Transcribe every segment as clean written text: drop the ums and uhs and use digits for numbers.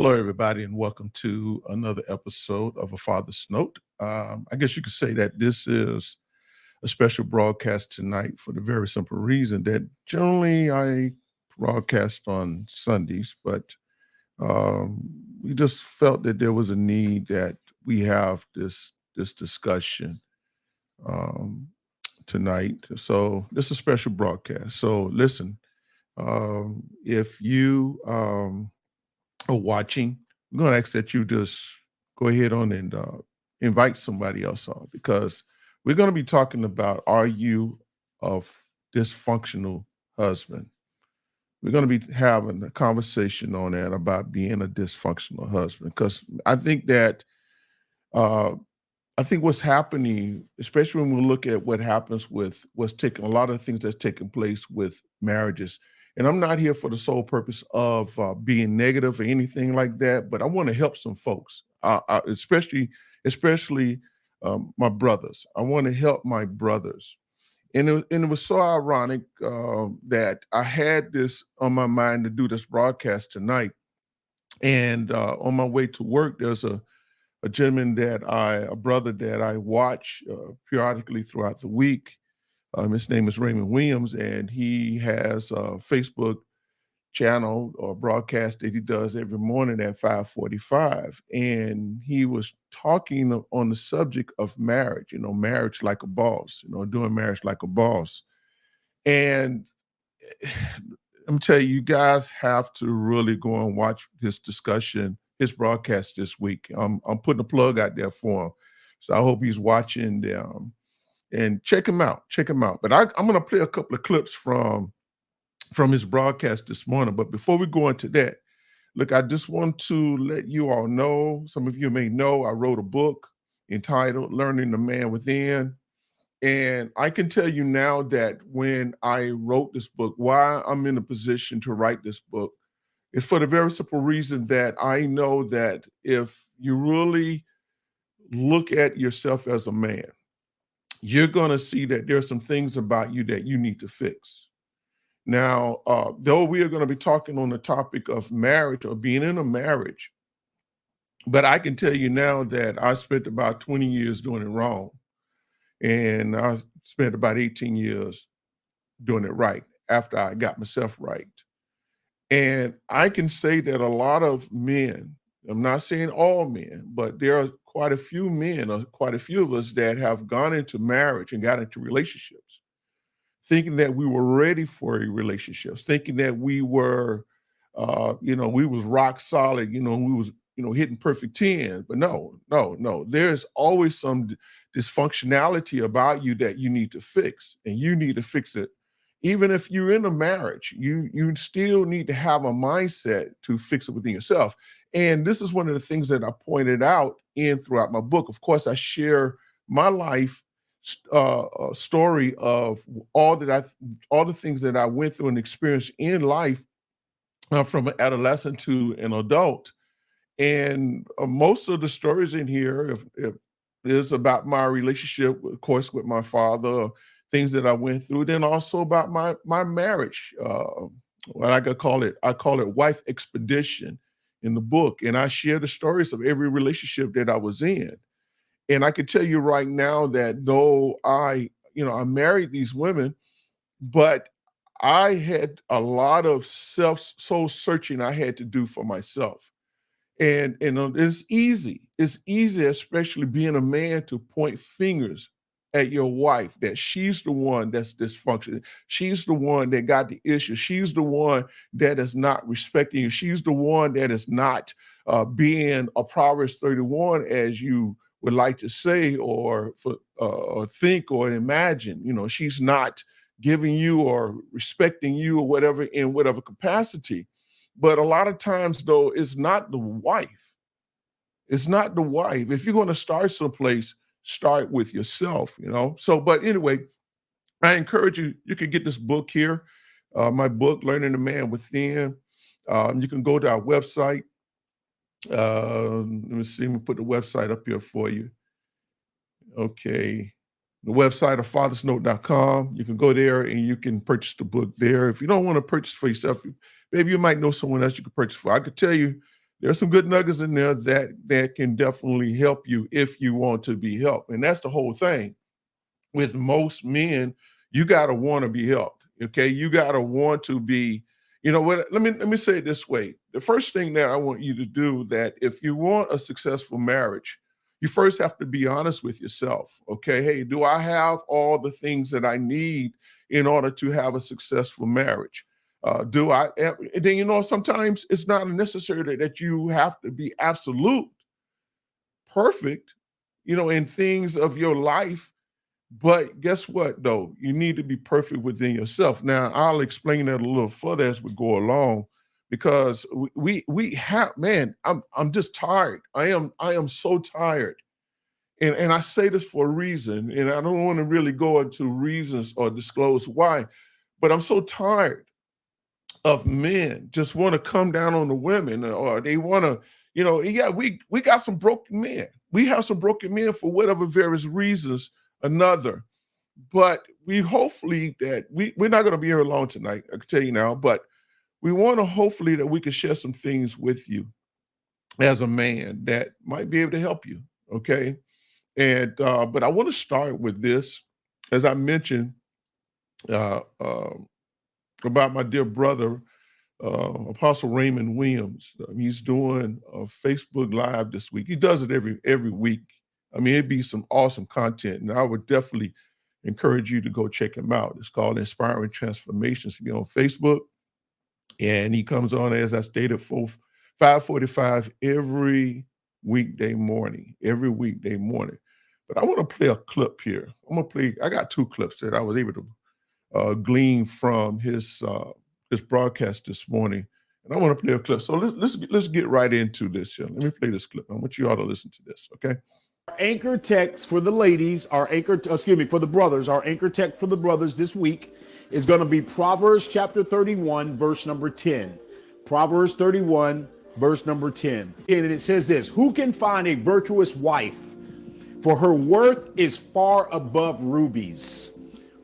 Hello, everybody, and welcome to another episode of A Father's Note. I guess you could say that this is a special broadcast tonight for the very simple reason that generally I broadcast on Sundays, but um, we just felt that there was a need that we have this discussion um, tonight. So this is a special broadcast. So listen, if you are watching, I'm going to ask that you just go ahead on and invite somebody else on because we're going to be talking about are you a dysfunctional husband? We're going to be having a conversation on that about being a dysfunctional husband because uh, I think what's happening, especially when we look at what happens with what's taking a lot of things that's taking place with marriages. And I'm not here for the sole purpose of being negative or anything like that, but I want to help some folks, especially my brothers. I want to help my brothers. And it was so ironic that I had this on my mind to do this broadcast tonight. And on my way to work, there's a gentleman a brother that I watch periodically throughout the week. His name is Raymond Williams, and he has a Facebook channel or broadcast that he does every morning at 5:45. And he was talking on the subject of marriage, marriage like a boss, doing marriage like a boss. And I'm telling you, you guys have to really go and watch his discussion, his broadcast this week. I'm putting a plug out there for him. So I hope he's watching and check him out. Check him out. But I'm going to play a couple of clips from his broadcast this morning. But before we go into that, look, I just want to let you all know, some of you may know, I wrote a book entitled Learning the Man Within. And I can tell you now that when I wrote this book, why I'm in a position to write this book is for the very simple reason that I know that if you really look at yourself as a man, you're going to see that there's some things about you that you need to fix. Now, though we are going to be talking on the topic of marriage or being in a marriage, but I can tell you now that I spent about 20 years doing it wrong. And I spent about 18 years doing it right after I got myself right. And I can say that a lot of men, I'm not saying all men, but there are quite a few men or quite a few of us that have gone into marriage and got into relationships thinking that we were ready for a relationship, thinking that we were, we was rock solid, we was, hitting perfect 10. But no. There's always some dysfunctionality about you that you need to fix, and you need to fix it. Even if you're in a marriage, you still need to have a mindset to fix it within yourself. And this is one of the things that I pointed out throughout my book. Of course, I share my life story of all the things that I went through and experienced in life from an adolescent to an adult. And most of the stories in here if is about my relationship, of course, with my father, things that I went through, then also about my marriage. What I call it wife expedition in the book. And I share the stories of every relationship that I was in. And I can tell you right now that though I married these women, but I had a lot of soul searching I had to do for myself. And it's easy. It's easy, especially being a man, to point fingers at your wife that she's the one that's dysfunctional. She's the one that got the issue. She's the one that is not respecting you. She's the one that is not being a Proverbs 31, as you would like to say, or think or imagine. She's not giving you or respecting you or whatever in whatever capacity. But a lot of times, though, it's not the wife. It's not the wife. If you're going to start someplace, start with yourself. So, but anyway, I encourage you, you can get this book here, my book, Learning the Man Within. You can go to our website. Let me see, let me put the website up here for you. Okay. The website of fathersnote.com. You can go there and you can purchase the book there. If you don't want to purchase for yourself, maybe you might know someone else you could purchase for. I could tell you There's some good nuggets in there that can definitely help you if you want to be helped. And that's the whole thing. With most men, you got to want to be helped. Okay. You got to want to be, you know what, let me say it this way. The first thing that I want you to do, that if you want a successful marriage, you first have to be honest with yourself. Okay. Hey, do I have all the things that I need in order to have a successful marriage? Do I, and then, you know, sometimes it's not necessary that you have to be absolute perfect, you know, in things of your life. But guess what, though? You need to be perfect within yourself. Now, I'll explain that a little further as we go along, because we have, man, I'm just tired. I am so tired. And I say this for a reason, and I don't want to really go into reasons or disclose why, but I'm so tired of men just want to come down on the women, or they want to, you know, yeah, we got some broken men. We have some broken men for whatever various reasons, another. But we hopefully that we're not going to be here long tonight, I can tell you now, but we want to hopefully that we can share some things with you as a man that might be able to help you. Okay. And but I want to start with this, as I mentioned, uh, uh, about my dear brother, Apostle Raymond Williams. He's doing a Facebook Live this week. He does it every week. I mean, it'd be some awesome content, and I would definitely encourage you to go check him out. It's called Inspiring Transformations. He'll be on Facebook, and he comes on, as I stated, 5:45 every weekday morning. Every weekday morning. But I want to play a clip here. I got two clips that I was able to glean from his broadcast this morning, and I want to play a clip. So let's get right into this here. Let me play this clip. I want you all to listen to this, okay? Anchor text for the ladies, for the brothers, our anchor text for the brothers this week is going to be Proverbs chapter 31, verse number 10. Proverbs 31, verse number 10. And it says this: who can find a virtuous wife? For her worth is far above rubies.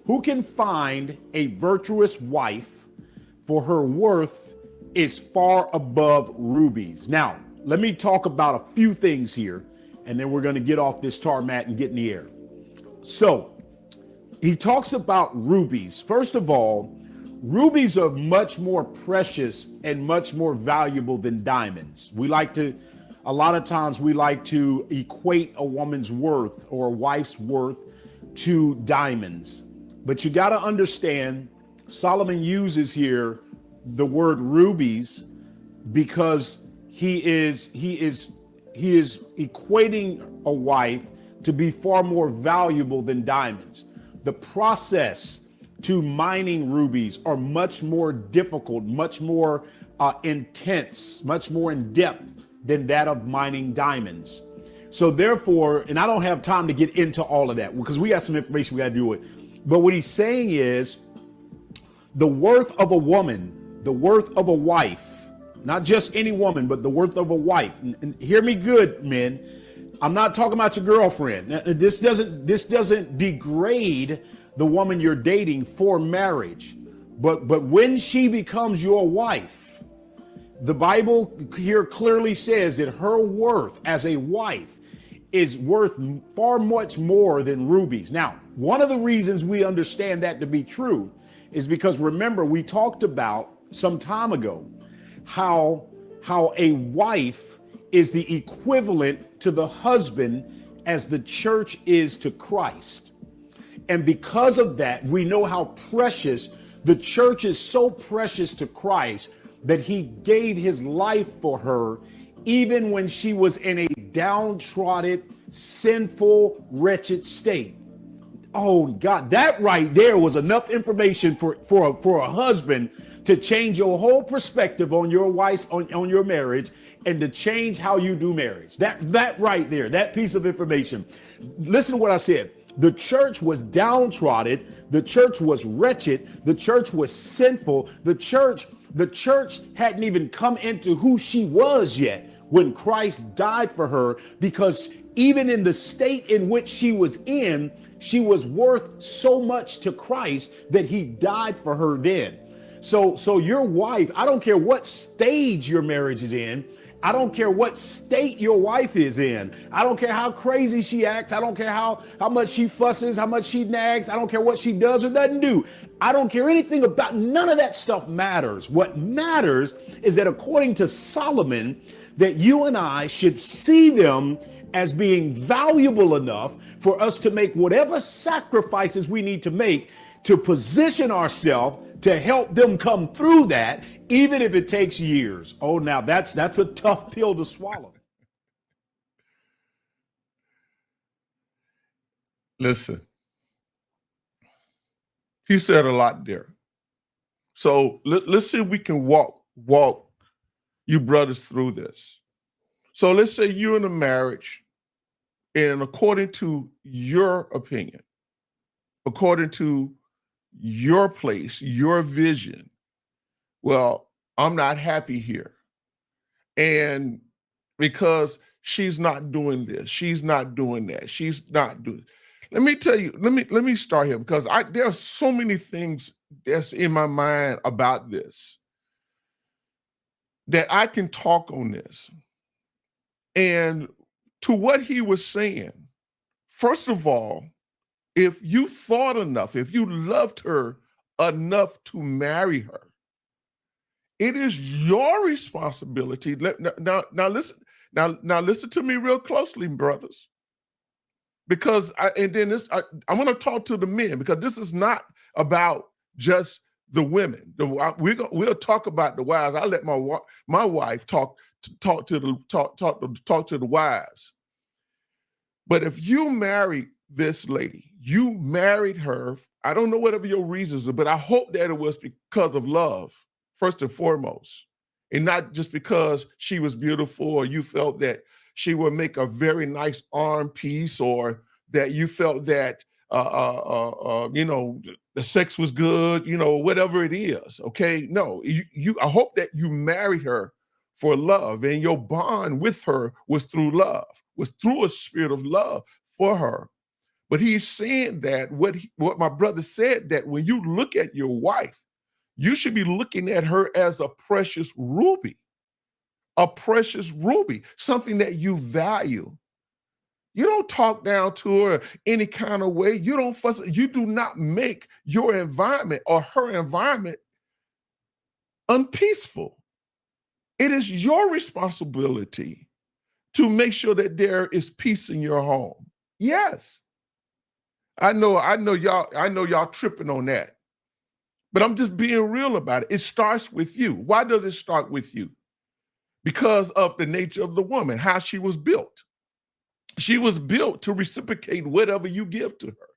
Who can find a virtuous wife? For her worth is far above rubies. Now, let me talk about a few things here, and then we're going to get off this tarmac and get in the air. So, he talks about rubies. First of all, rubies are much more precious and much more valuable than diamonds. A lot of times we like to equate a woman's worth or a wife's worth to diamonds. But you got to understand, Solomon uses here the word rubies because he is equating a wife to be far more valuable than diamonds. The process to mining rubies are much more difficult, much more intense, much more in depth than that of mining diamonds. So therefore, and I don't have time to get into all of that because we got some information we got to do with. But what he's saying is the worth of a woman, the worth of a wife, not just any woman, but the worth of a wife. And hear me good, men. I'm not talking about your girlfriend. This doesn't degrade the woman you're dating for marriage. But when she becomes your wife, the Bible here clearly says that her worth as a wife is worth far much more than rubies. Now, one of the reasons we understand that to be true is because, remember, we talked about some time ago how a wife is the equivalent to the husband as the church is to Christ. And because of that, we know how precious the church is, so precious to Christ that he gave his life for her, even when she was in a downtrodden, sinful, wretched state. Oh God, that right there was enough information for a husband to change your whole perspective on your wife's, on your marriage, and to change how you do marriage. That right there, that piece of information. Listen to what I said. The church was downtrodden. The church was wretched. The church was sinful. The church hadn't even come into who she was yet when Christ died for her, because even in the state in which she was in, she was worth so much to Christ that he died for her then. So your wife, I don't care what stage your marriage is in, I don't care what state your wife is in. I don't care how crazy she acts. I don't care how much she fusses, how much she nags. I don't care what she does or doesn't do. I don't care anything about, none of that stuff matters. What matters is that according to Solomon, that you and I should see them as being valuable enough for us to make whatever sacrifices we need to make to position ourselves to help them come through that, even if it takes years. Oh, now that's a tough pill to swallow. Listen, he said a lot there. So let's see if we can walk you brothers through this. So let's say you're in a marriage, and according to your opinion, according to your place, your vision, well, I'm not happy here. And because she's not doing this, she's not doing that, she's not doing. Let me tell you, let me start here because there are so many things that's in my mind about this that I can talk on this. And to what he was saying, first of all, if you thought enough, if you loved her enough to marry her, it is your responsibility. Now listen. Now listen to me real closely, brothers, because I'm going to talk to the men because this is not about just the women. We'll talk about the wives. I'll let my wife talk to the wives. But if you marry this lady, you married her, I don't know whatever your reasons are, but I hope that it was because of love, first and foremost, and not just because she was beautiful or you felt that she would make a very nice arm piece or that you felt that, the sex was good, whatever it is, okay? No, I hope that you married her for love and your bond with her was through love, was through a spirit of love for her. But he's saying that what my brother said, that when you look at your wife, you should be looking at her as a precious ruby, something that you value. You don't talk down to her any kind of way. You don't fuss. You do not make your environment or her environment unpeaceful. It is your responsibility to make sure that there is peace in your home. Yes. I know y'all tripping on that. But I'm just being real about it. It starts with you. Why does it start with you? Because of the nature of the woman, how she was built. She was built to reciprocate whatever you give to her.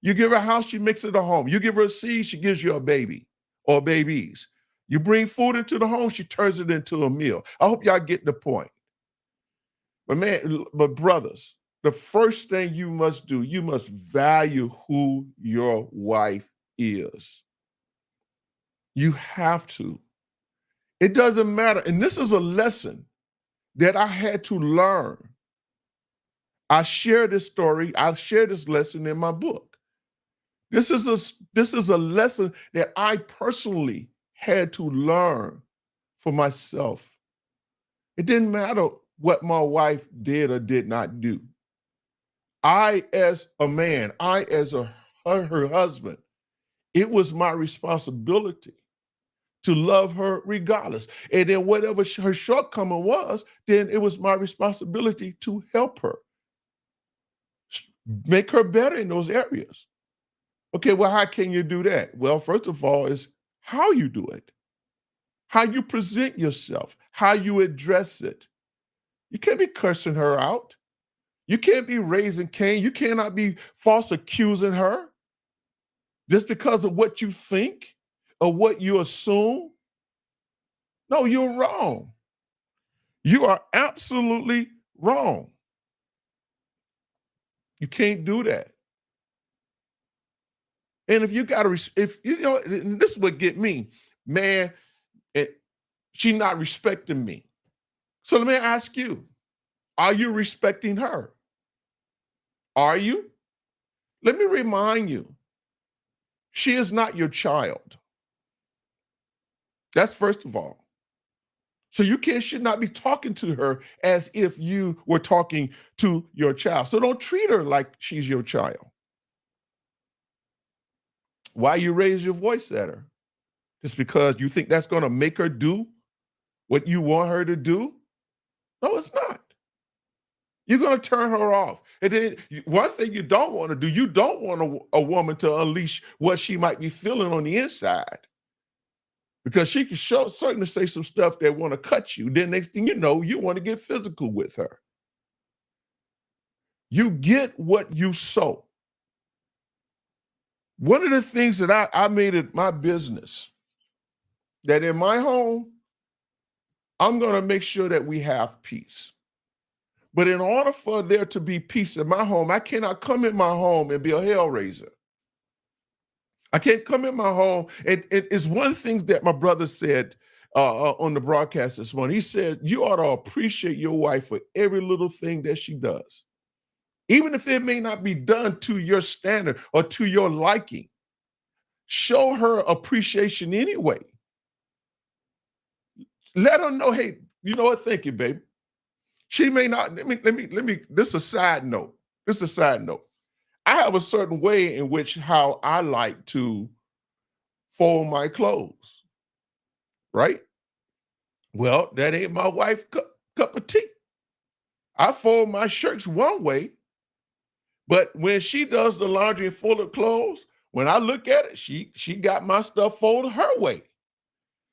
You give her a house, she makes it a home. You give her a seed, she gives you a baby or babies. You bring food into the home, she turns it into a meal. I hope y'all get the point. But brothers, the first thing you must do, you must value who your wife is. You have to. It doesn't matter. And this is a lesson that I had to learn. I share this story, I share this lesson in my book. This is a lesson that I personally had to learn for myself. It didn't matter what my wife did or did not do. I, as a man, her husband, it was my responsibility to love her regardless. And then whatever her shortcoming was, then it was my responsibility to help her, make her better in those areas. Okay, well, how can you do that? Well, first of all, is how you do it, how you present yourself, how you address it. You can't be cursing her out. You can't be raising Cain. You cannot be false accusing her just because of what you think or what you assume. No, you're wrong. You are absolutely wrong. You can't do that. And if you got to, if you know, and this would get me, man, she not respecting me. So let me ask you, are you respecting her? Are you? Let me remind you, she is not your child. That's first of all. So you should not be talking to her as if you were talking to your child. So don't treat her like she's your child. Why you raise your voice at her? Just because you think that's going to make her do what you want her to do? No, it's not. You're going to turn her off. And then one thing you don't want to do, you don't want a woman to unleash what she might be feeling on the inside. Because she can certainly say some stuff that want to cut you. Then next thing you know, you want to get physical with her. You get what you sow. One of the things that I made it my business, that in my home, I'm going to make sure that we have peace. But in order for there to be peace in my home, I cannot come in my home and be a hellraiser. I can't come in my home. And it's one thing that my brother said on the broadcast this morning. He said, you ought to appreciate your wife for every little thing that she does. Even if it may not be done to your standard or to your liking, show her appreciation anyway. Let her know, hey, you know what? Thank you, babe. She may not, let me, this is a side note. This is a side note. I have a certain way in which how I like to fold my clothes, right? Well, that ain't my wife's cup of tea. I fold my shirts one way, but when she does the laundry and fold her clothes, when I look at it, she got my stuff folded her way.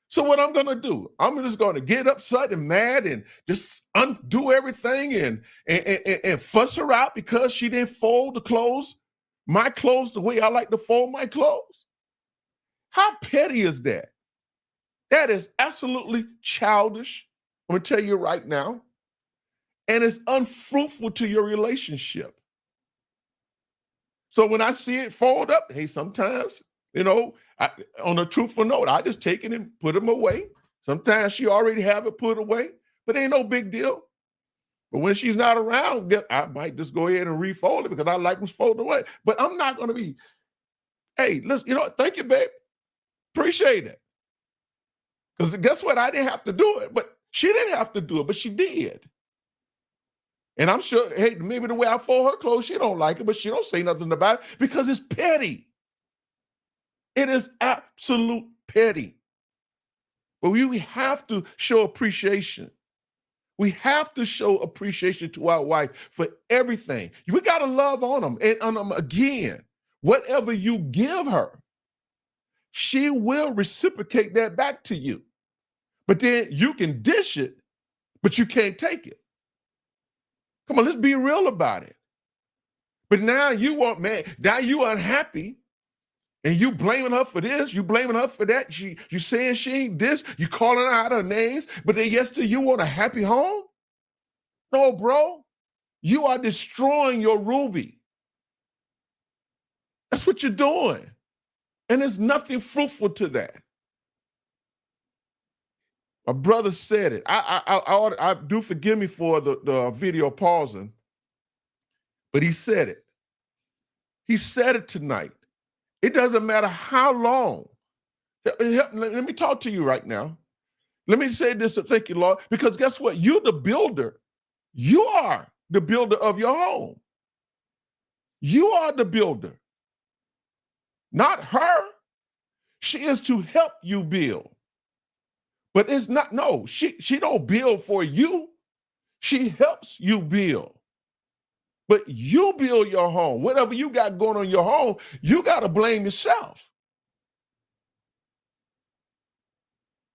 So what I'm going to do, I'm just going to get upset and mad and just undo everything and fuss her out because she didn't fold my clothes the way I like to fold my clothes. How petty is that? That is absolutely childish. I'm going to tell you right now. And it's unfruitful to your relationship. So when I see it fold up, hey, sometimes, on a truthful note, I just take it and put them away. Sometimes she already have it put away, but ain't no big deal. But when she's not around, I might just go ahead and refold it because I like them folded away. But I'm not going to be, hey, listen, thank you, babe. Appreciate it. Because guess what? I didn't have to do it, but she didn't have to do it, but she did. And I'm sure, hey, maybe the way I fold her clothes, she don't like it, but she don't say nothing about it because it's petty. It is absolute petty. But we have to show appreciation. We have to show appreciation to our wife for everything. We got to love on them. And on them again, whatever you give her, she will reciprocate that back to you. But then you can dish it, but you can't take it. Come on, let's be real about it. But now now you unhappy and you blaming her for this, you blaming her for that. You saying she ain't this, you calling her out her names, but then yesterday you want a happy home? No, bro, you are destroying your Ruby. That's what you're doing. And there's nothing fruitful to that. My brother said it. I do forgive me for the video pausing, but he said it. He said it tonight. It doesn't matter how long. Let me talk to you right now. Let me say this, thank you, Lord, because guess what? You're the builder. You are the builder of your home. You are the builder, not her. She is to help you build. But it's not, no, she don't build for you. She helps you build. But you build your home. Whatever you got going on in your home, you got to blame yourself.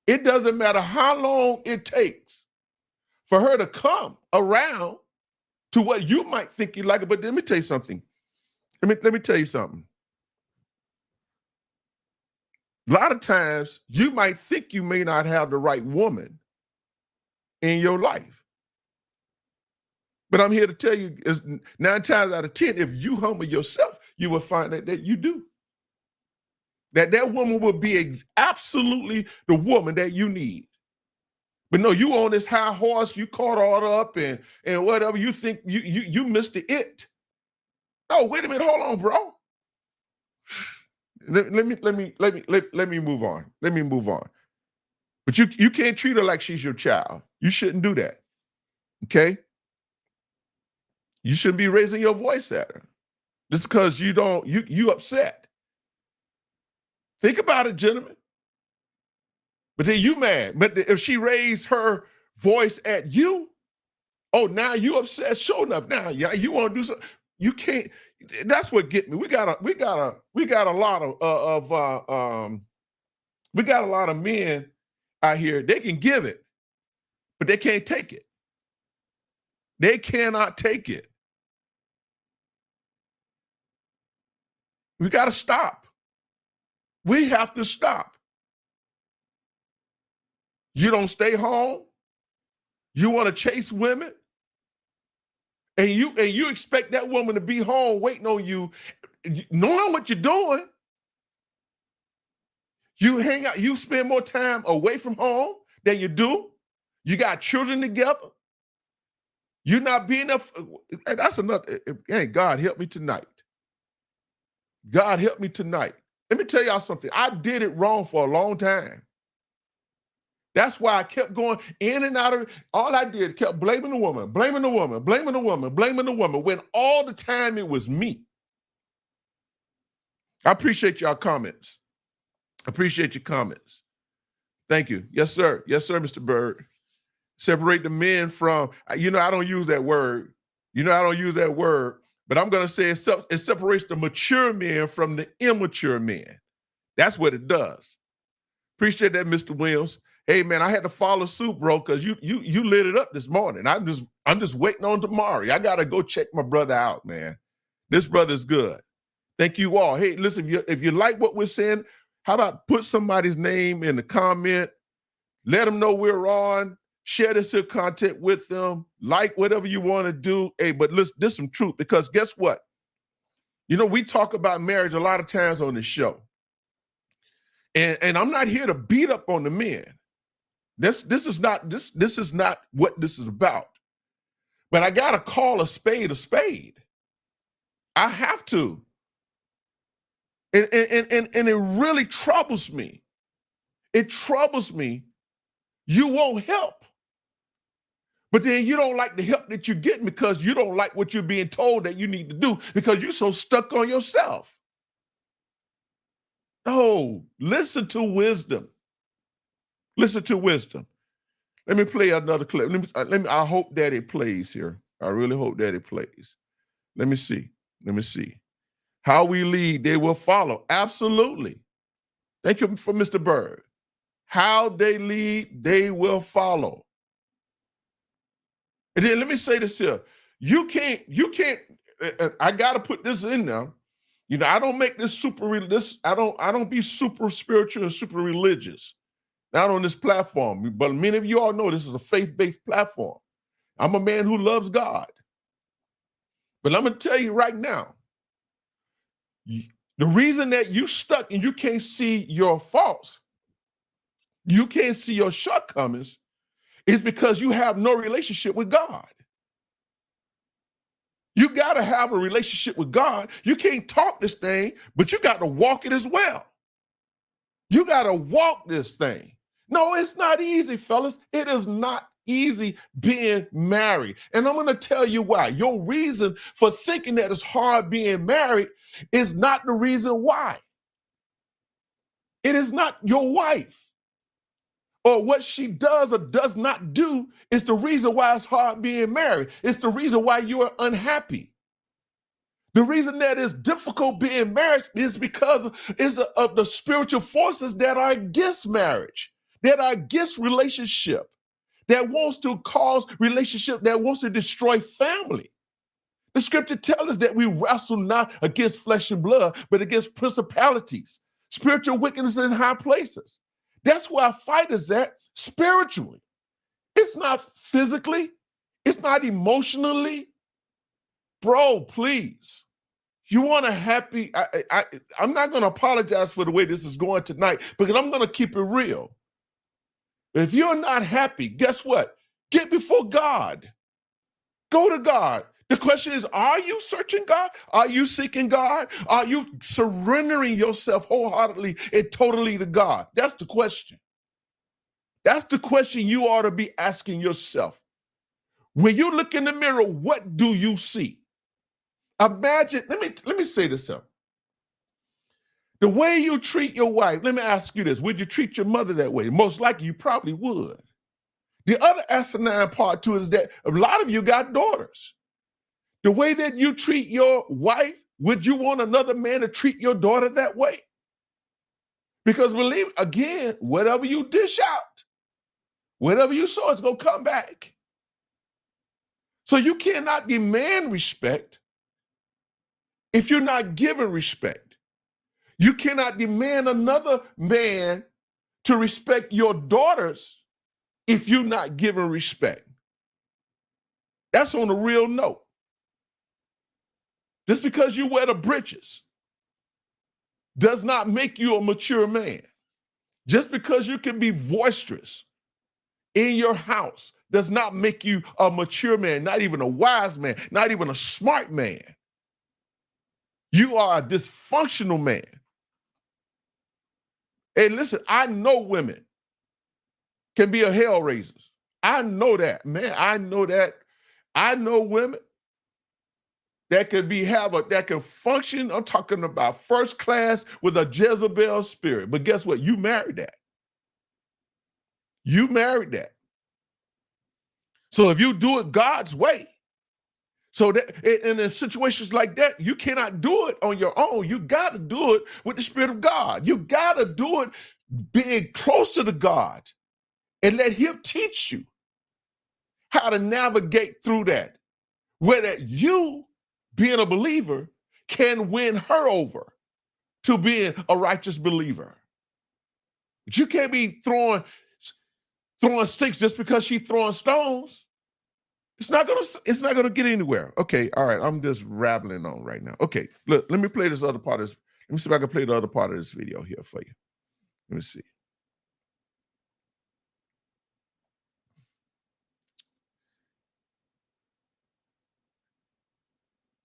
It doesn't matter how long it takes for her to come around to what you might think you like. But let me tell you something. Let me tell you something. A lot of times you might think you may not have the right woman in your life. But I'm here to tell you, 9 times out of 10, if you humble yourself, you will find that you do. That woman will be absolutely the woman that you need. But no, you on this high horse, you caught all up and whatever, you think you missed the it. No, wait a minute, hold on, bro. Let me move on. Let me move on. But you can't treat her like she's your child. You shouldn't do that. Okay? You shouldn't be raising your voice at her just because you upset. Think about it, gentlemen. But then you mad. But if she raised her voice at you, oh, now you upset. Sure enough, now you want to do something. You can't. That's what get me. We got a lot of men out here. They can give it, but they can't take it. They cannot take it. We got to stop. We have to stop. You don't stay home. You want to chase women, and you expect that woman to be home waiting on you, knowing what you're doing. You hang out. You spend more time away from home than you do. You got children together. You're not being enough. That's another. Hey, God help me tonight. God help me tonight. Let me tell y'all something. I did it wrong for a long time. That's why I kept going in and out of it. All I did, kept blaming the woman, blaming the woman, blaming the woman, blaming the woman, when all the time it was me. I appreciate y'all comments. Appreciate your comments. Thank you. Yes, sir. Yes, sir, Mr. Bird. Separate the men from, I don't use that word. I don't use that word, but I'm going to say it separates the mature men from the immature men. That's what it does. Appreciate that, Mr. Williams. Hey, man, I had to follow suit, bro, because you lit it up this morning. I'm just waiting on tomorrow. I got to go check my brother out, man. This brother's good. Thank you all. Hey, listen, if you like what we're saying, how about put somebody's name in the comment? Let them know we're on. Share this here content with them. Like whatever you want to do. Hey, but listen, there's some truth, because guess what? We talk about marriage a lot of times on this show. And I'm not here to beat up on the men. This is not what this is about. But I gotta call a spade a spade. I have to. And it really troubles me. It troubles me. You won't help. But then you don't like the help that you're getting because you don't like what you're being told that you need to do because you're so stuck on yourself. Oh, listen to wisdom. Listen to wisdom. Let me play another clip. I hope that it plays here. I really hope that it plays. Let me see. How we lead, they will follow. Absolutely. Thank you for Mr. Bird. How they lead, they will follow. And then let me say this here. You can't, I got to put this in now. I don't make this I don't be super spiritual and super religious. Not on this platform, but many of you all know this is a faith-based platform. I'm a man who loves God. But I'm going to tell you right now, the reason that you stuck and you can't see your faults, you can't see your shortcomings, is because you have no relationship with God. You got to have a relationship with God. You can't talk this thing, but you got to walk it as well. You got to walk this thing. No, it's not easy, fellas. It is not easy being married. And I'm going to tell you why. Your reason for thinking that it's hard being married is not the reason why. It is not your wife or what she does or does not do is the reason why it's hard being married. It's the reason why you are unhappy. The reason that it's difficult being married is because of the spiritual forces that are against marriage, that are against relationship, that wants to cause relationship, that wants to destroy family. The scripture tells us that we wrestle not against flesh and blood, but against principalities, spiritual wickedness in high places. That's where our fight is at spiritually. It's not physically. It's not emotionally. Bro, please. You want a happy, I'm not going to apologize for the way this is going tonight, because I'm going to keep it real. If you're not happy, guess what? Get before God. Go to God. The question is, are you searching God? Are you seeking God? Are you surrendering yourself wholeheartedly and totally to God? That's the question. That's the question you ought to be asking yourself. When you look in the mirror, what do you see? Imagine, let me say this up. The way you treat your wife, let me ask you this. Would you treat your mother that way? Most likely you probably would. The other asinine part to it is that a lot of you got daughters. The way that you treat your wife, would you want another man to treat your daughter that way? Because believe, again, whatever you dish out, whatever you sow, it's going to come back. So you cannot demand respect if you're not given respect. You cannot demand another man to respect your daughters if you're not given respect. That's on a real note. Just because you wear the breeches does not make you a mature man. Just because you can be boisterous in your house does not make you a mature man, not even a wise man, not even a smart man. You are a dysfunctional man. Hey, listen, I know women can be a hell raisers. I know that, man. I know that. I know women that can that can function. I'm talking about first class with a Jezebel spirit. But guess what? You married that. You married that. So if you do it God's way, so that in situations like that, you cannot do it on your own. You got to do it with the Spirit of God. You got to do it being closer to God and let Him teach you how to navigate through that, where that you, being a believer, can win her over to being a righteous believer. But you can't be throwing sticks just because she's throwing stones. It's not gonna get anywhere. Okay, all right. I'm just rambling on right now. Okay, look, let me play this other part of this. Let me see if I can play the other part of this video here for you. Let me see.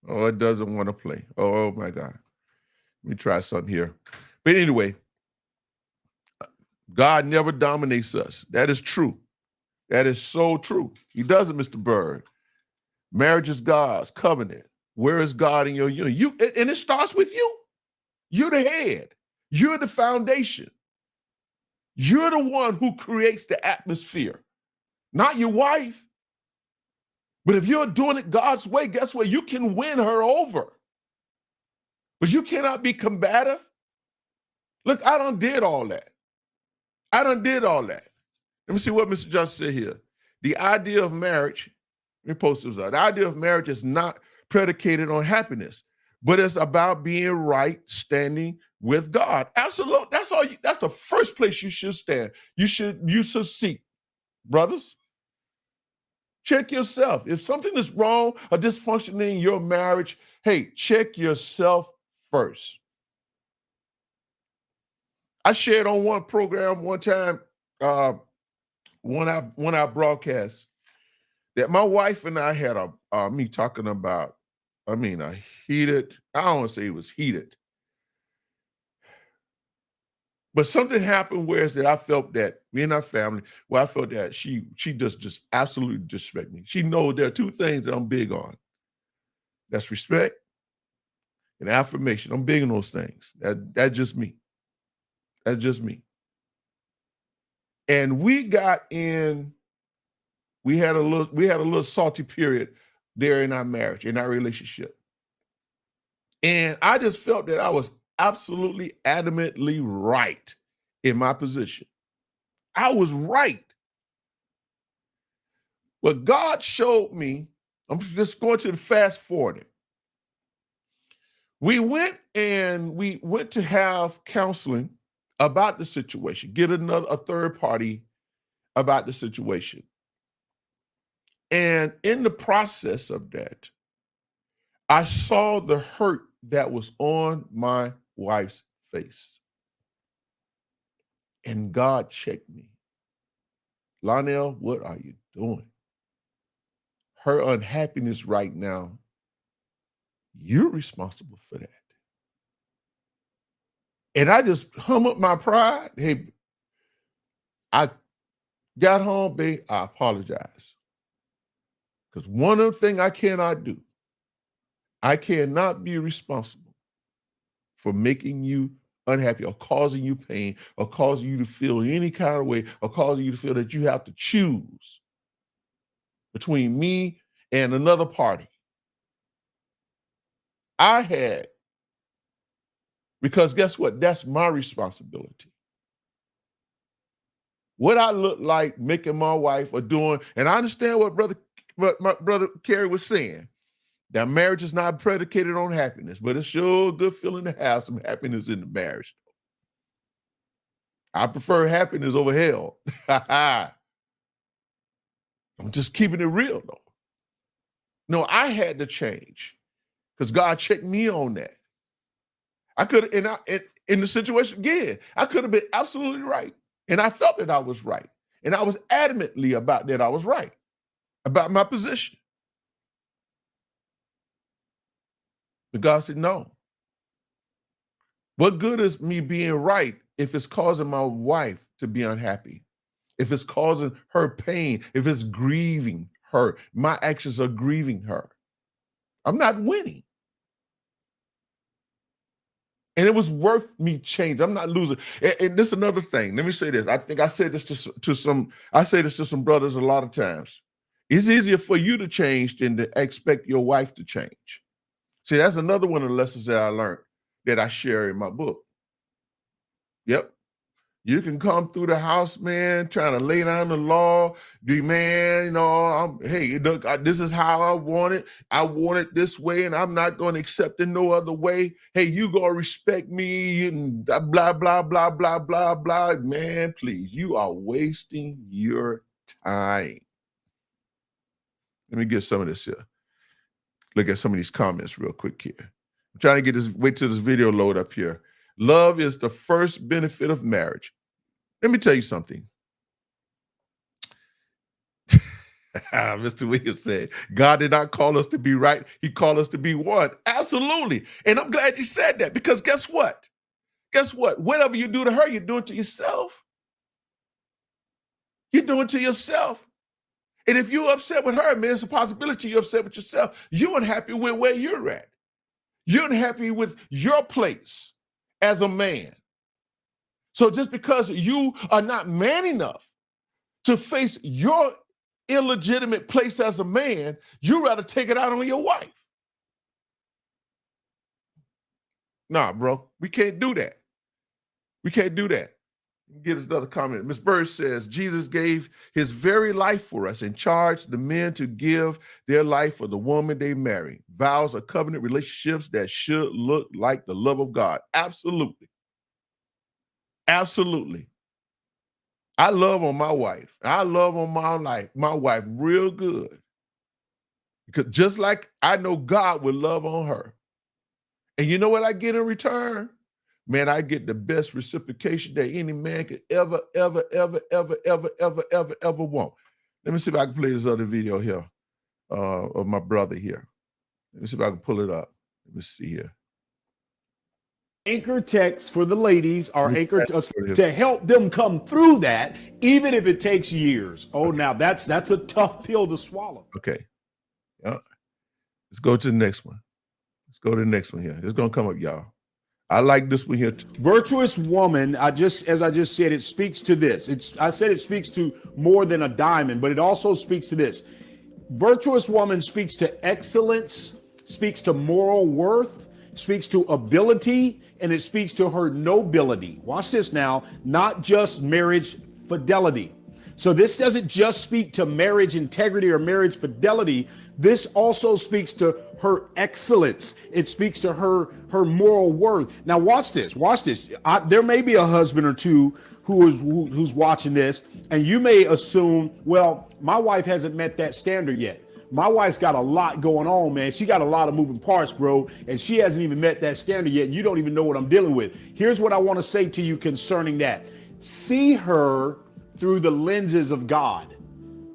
Oh, it doesn't want to play. Oh my God. Let me try something here. But anyway, God never dominates us. That is true. That is so true. He doesn't, Mr. Bird. Marriage is God's covenant. Where is God in your union? And it starts with you. You're the head. You're the foundation. You're the one who creates the atmosphere, not your wife. But if you're doing it God's way, guess what? You can win her over. But you cannot be combative. Look, I done did all that. Let me see what Mr. Johnson said here. The idea of marriage, let me post this out. The idea of marriage is not predicated on happiness, but it's about being right, standing with God. Absolutely. That's the first place you should stand. You should seek. Brothers, check yourself. If something is wrong or dysfunctioning in your marriage, hey, check yourself first. I shared on one program one time, when I broadcast, that my wife and I had me talking about, a heated, I don't want to say it was heated, but something happened where is that I felt that me and our family, well, I felt that she just absolutely disrespect me. She knows there are two things that I'm big on. That's respect and affirmation. I'm big on those things. That's just me. That's just me. And we had a little salty period there in our marriage, in our relationship. And I just felt that I was absolutely adamantly right in my position. I was right. What God showed me, I'm just going to the fast forward. We went to have counseling about the situation, get a third party about the situation. And in the process of that, I saw the hurt that was on my wife's face. And God checked me. Lionel, what are you doing? Her unhappiness right now, you're responsible for that. And I just hum up my pride. Hey, Got home, babe, I apologize. Because one of the things I cannot do, I cannot be responsible for making you unhappy or causing you pain or causing you to feel any kind of way or causing you to feel that you have to choose between me and another party. I had, because guess what? That's my responsibility. What I look like making my wife or doing, and I understand what my brother Kerry was saying. That marriage is not predicated on happiness, but it's sure a good feeling to have some happiness in the marriage. I prefer happiness over hell. I'm just keeping it real though. No, I had to change because God checked me on that. I could, in the situation again, I could have been absolutely right. And I felt that I was right. And I was adamantly about that I was right, about my position. But God said, no. What good is me being right if it's causing my wife to be unhappy? If it's causing her pain, if it's grieving her, my actions are grieving her. I'm not winning. And it was worth me changing. I'm not losing. And this is another thing. Let me say this. I think I said this to some brothers a lot of times. It's easier for you to change than to expect your wife to change. See, that's another one of the lessons that I learned that I share in my book. Yep. You can come through the house, man, trying to lay down the law. Man, hey, look, this is how I want it. I want it this way, and I'm not going to accept it no other way. Hey, you going to respect me and blah, blah, blah, blah, blah, blah. Man, please, you are wasting your time. Let me get some of this here. Look at some of these comments real quick here. I'm trying to get this, wait till this video load up here. Love is the first benefit of marriage. Let me tell you something. Mr. Williams said, God did not call us to be right. He called us to be one. Absolutely. And I'm glad you said that because guess what? Guess what? Whatever you do to her, you're doing to yourself. You're doing to yourself. And if you're upset with her, man, it's a possibility you're upset with yourself. You're unhappy with where you're at. You're unhappy with your place as a man. So just because you are not man enough to face your illegitimate place as a man, you rather take it out on your wife. Nah, bro, we can't do that. We can't do that. Get us another comment. Ms. Bird says, Jesus gave his very life for us and charged the men to give their life for the woman they marry. Vows are covenant relationships that should look like the love of God. Absolutely. Absolutely. I love on my wife. I love on my wife real good. Because just like I know God would love on her. And you know what I get in return? Man, I get the best reciprocation that any man could ever want. Let me see if I can play this other video here of my brother here. Let me see if I can pull it up. Let me see here. Anchor texts for the ladies are anchored to help them come through that, even if it takes years. Oh, okay. Now that's a tough pill to swallow. Okay. Yeah. Let's go to the next one. Let's go to the next one here. It's gonna come up, y'all. I like this one here too. Virtuous woman, as I just said, it speaks to this. I said it speaks to more than a diamond, but it also speaks to this. Virtuous woman speaks to excellence, speaks to moral worth, speaks to ability, and it speaks to her nobility. Watch this now, not just marriage fidelity. So this doesn't just speak to marriage integrity or marriage fidelity. This also speaks to her excellence. It speaks to her moral worth. Now watch this. There may be a husband or two who's watching this, and you may assume, well, my wife hasn't met that standard yet. My wife's got a lot going on, man. She got a lot of moving parts, bro, and she hasn't even met that standard yet. And you don't even know what I'm dealing with. Here's what I want to say to you concerning that. See her through the lenses of God.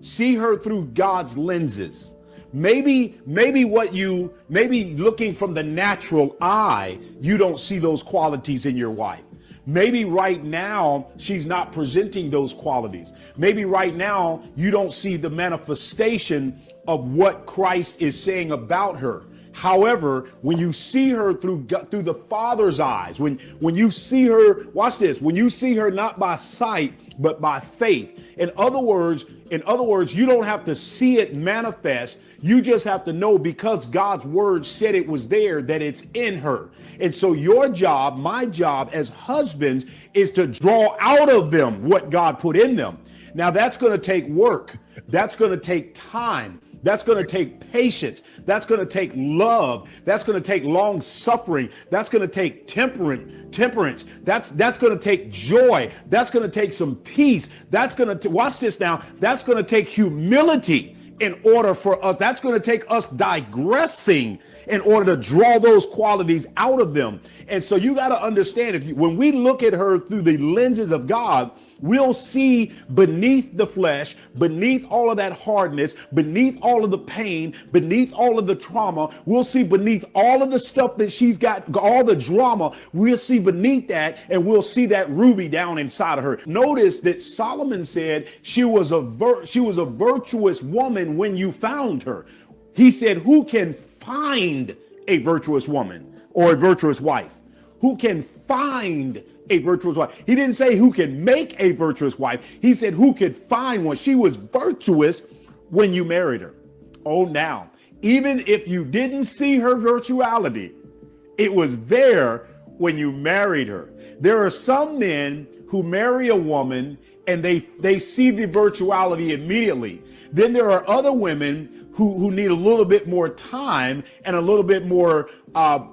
See her through God's lenses. Maybe looking from the natural eye, you don't see those qualities in your wife. Maybe right now she's not presenting those qualities. Maybe right now you don't see the manifestation of what Christ is saying about her. However, when you see her through the Father's eyes, when you see her, watch this, when you see her not by sight but by faith. In other words, you don't have to see it manifest. You just have to know, because God's word said it was there, that it's in her. And so your job, my job as husbands, is to draw out of them what God put in them. Now that's going to take work. That's going to take time. That's going to take patience. That's going to take love. That's going to take long suffering. That's going to take temperance. That's going to take joy. That's going to take some peace. That's going to, watch this now, that's going to take humility in order for us. That's going to take us digressing in order to draw those qualities out of them. And so you got to understand, when we look at her through the lenses of God, we'll see beneath the flesh, beneath all of that hardness, beneath all of the pain, beneath all of the trauma. We'll see beneath all of the stuff that she's got, all the drama. We'll see beneath that, and we'll see that ruby down inside of her. Notice that Solomon said she was a virtuous woman when you found her. He said, who can find a virtuous woman or a virtuous wife? Who can find a virtuous wife? He didn't say who can make a virtuous wife. He said who could find one. She was virtuous when you married her. Oh, now, even if you didn't see her virtuality, it was there when you married her. There are some men who marry a woman and they see the virtuality immediately. Then there are other women who need a little bit more time and a little bit more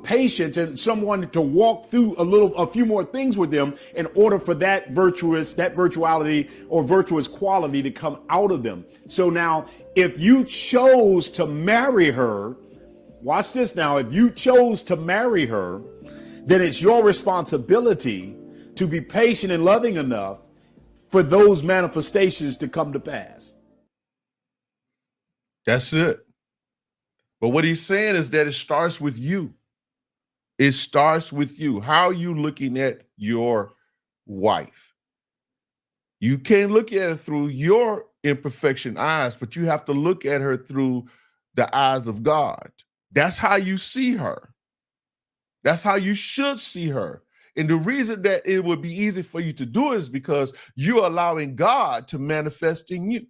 patience and someone to walk through a few more things with them in order for that virtuality or virtuous quality to come out of them. So now, if you chose to marry her, watch this now, if you chose to marry her, then it's your responsibility to be patient and loving enough for those manifestations to come to pass. That's it. But what he's saying is that it starts with you. It starts with you. How are you looking at your wife? You can't look at it through your imperfection eyes, but you have to look at her through the eyes of God. That's how you see her. That's how you should see her. And the reason that it would be easy for you to do it is because you're allowing God to manifest in you.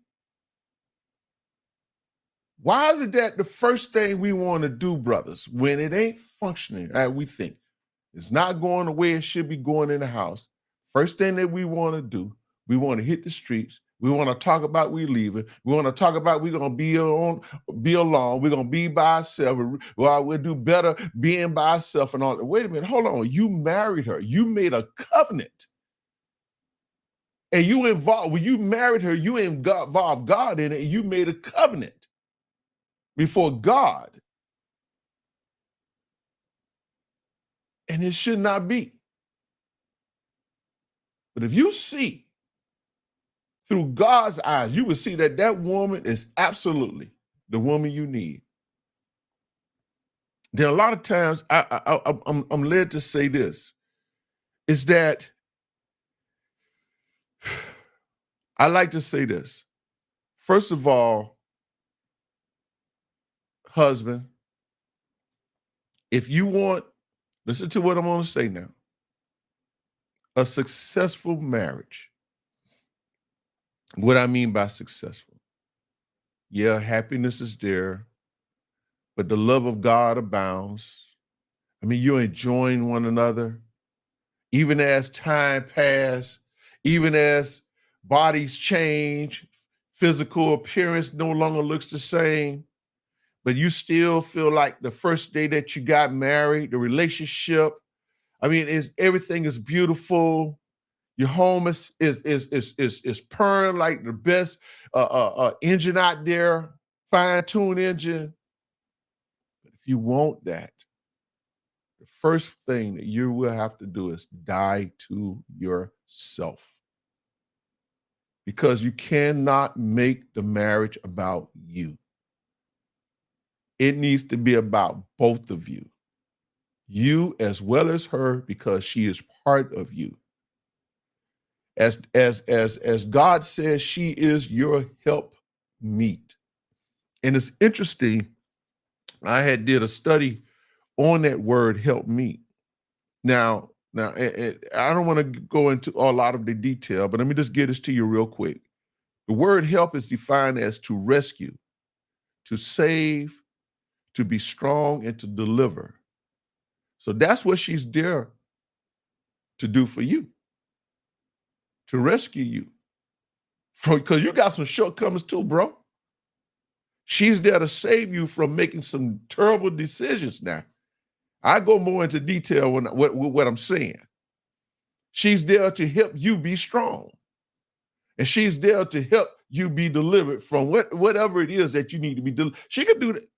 Why is it that the first thing we want to do, brothers, when it ain't functioning as we think, it's not going the way it should be going in the house, first thing that we want to do, we want to hit the streets. We want to talk about we leaving. We want to talk about we're going to be alone. We're going to be by ourselves. Well, we'll do better being by ourselves and all that. Wait a minute. Hold on. You married her. You made a covenant. And when you married her, you involved God in it. And you made a covenant before God. And it should not be. But if you see through God's eyes, you will see that that woman is absolutely the woman you need. Then a lot of times I'm led to say this, is that I like to say this. First of all, husband, if you want, listen to what I'm going to say now, a successful marriage. What I mean by successful, yeah, happiness is there, but the love of God abounds. I mean, you're enjoying one another, even as time passes, even as bodies change, physical appearance no longer looks the same, but you still feel like the first day that you got married, the relationship, I mean, everything is beautiful. Your home is purring like the best engine out there, fine-tuned engine. But if you want that, the first thing that you will have to do is die to yourself. Because you cannot make the marriage about you. It needs to be about both of you. You as well as her, because she is part of you. As God says, she is your help meet. And it's interesting, I had did a study on that word help meet. Now, I don't want to go into a lot of the detail, but let me just get this to you real quick. The word help is defined as to rescue, to save, to be strong, and to deliver. So that's what she's there to do for you, to rescue you. Because you got some shortcomings too, bro. She's there to save you from making some terrible decisions now. I go more into detail when what I'm saying. She's there to help you be strong. And she's there to help you be delivered from whatever it is that you need to be delivered. She could do that.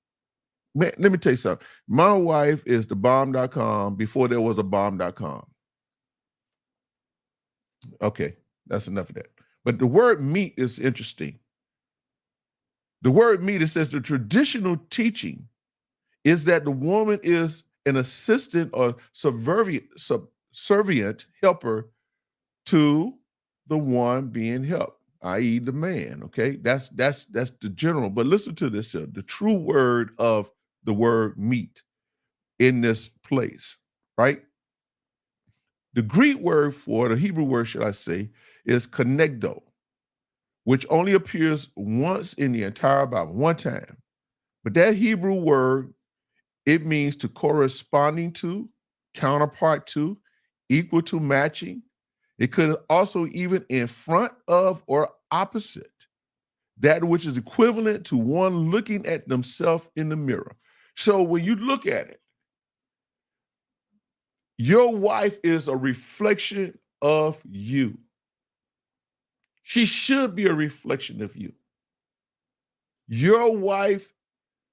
Man, let me tell you something. My wife is the bomb.com before there was a bomb.com. Okay, that's enough of that. But the word meet is interesting. The word meet, it says the traditional teaching is that the woman is an assistant or subservient helper to the one being helped, i.e., the man. Okay, that's the general. But listen to this here. The true word of the word meet in this place, right? The Greek word for the Hebrew word, should I say, is konegdo, which only appears once in the entire Bible, one time. But that Hebrew word, it means to corresponding to, counterpart to, equal to, matching. It could also even in front of or opposite, that which is equivalent to one looking at themselves in the mirror. So when you look at it, your wife is a reflection of you. She should be a reflection of you. Your wife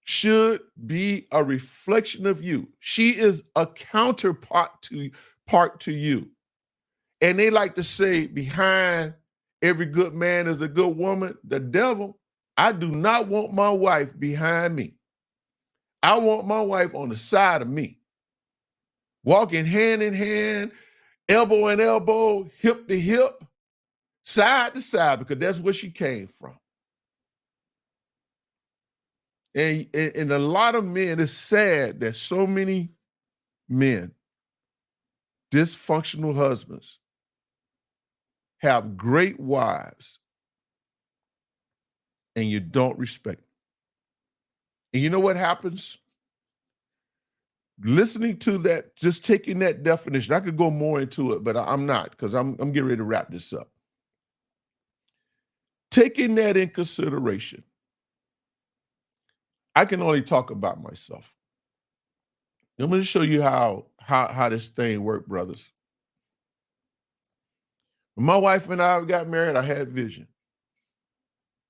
should be a reflection of you. She is a counterpart to you. And they like to say behind every good man is a good woman. The devil, I do not want my wife behind me. I want my wife on the side of me, walking hand in hand, elbow in elbow, hip to hip, side to side, because that's where she came from. And a lot of men, it's sad that so many men, dysfunctional husbands, have great wives and you don't respect them. And you know what happens? Listening to that, just taking that definition, I could go more into it, but I'm not, because I'm getting ready to wrap this up. Taking that in consideration, I can only talk about myself. I'm going to show you how this thing worked, brothers. When my wife and I got married, I had vision.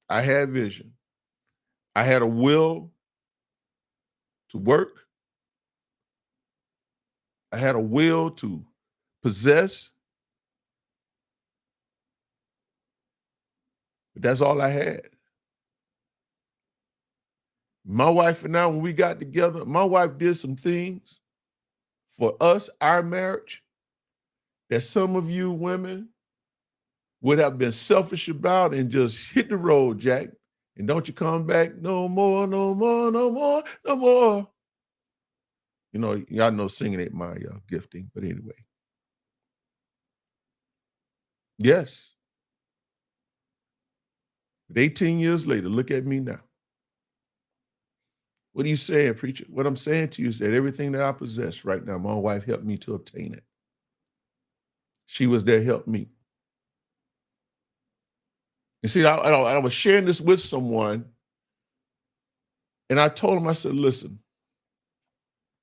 I had vision. I had a will to work. I had a will to possess. But that's all I had. My wife and I, when we got together, my wife did some things for us, our marriage, that some of you women would have been selfish about and just hit the road, Jack. And don't you come back no more, no more, no more, no more. You know, y'all know singing ain't my gifting, but anyway. Yes. But 18 years later, look at me now. What are you saying, preacher? What I'm saying to you is that everything that I possess right now, my wife helped me to obtain it. She was there to help me. You see, I was sharing this with someone, and I told him, I said, listen,